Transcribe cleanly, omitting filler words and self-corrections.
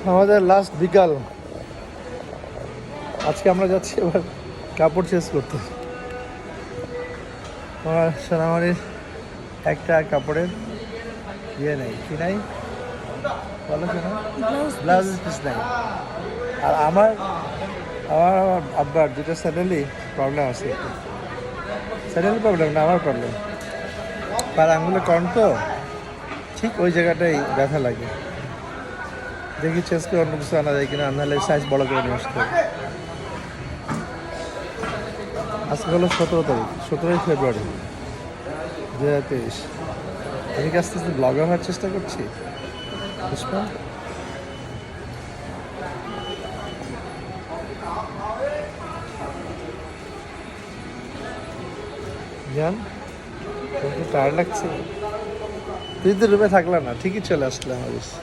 আমাদের লাস্ট বিকাল। আজকে আমরা যাচ্ছি এবার কাপড় চেঞ্জ করতে। আমার সোনামারির একটা কাপড়ের ইয়ে নেই, কি নাই বলো শোনা, ব্লাউজ পিস নাই। আর আমার আমার আমার আব্বার দুটো স্যান্ডেলই প্রবলেম আছে একটু। স্যান্ডেলের প্রবলেম না, আমার প্রবলেম। পার আঙুলে কর্ন তো, ঠিক ওই জায়গাটাই ব্যথা লাগে। দেখি চেঞ্জ করে অন্য কিছু আনা যায় কিনা, আনলে সাইজ বড় করে নিয়ে আসতে হবে। আজকে হলো 17 তারিখ, 17ই ফেব্রুয়ারি 2023। আমি কি আস্তে আস্তে ব্লগার হওয়ার চেষ্টা করছি পুষ্পা। জান তোমার টায়ার লাগছে? তুই তো রুমে থাকলাম না, ঠিকই চলে আসলাম অবশ্য।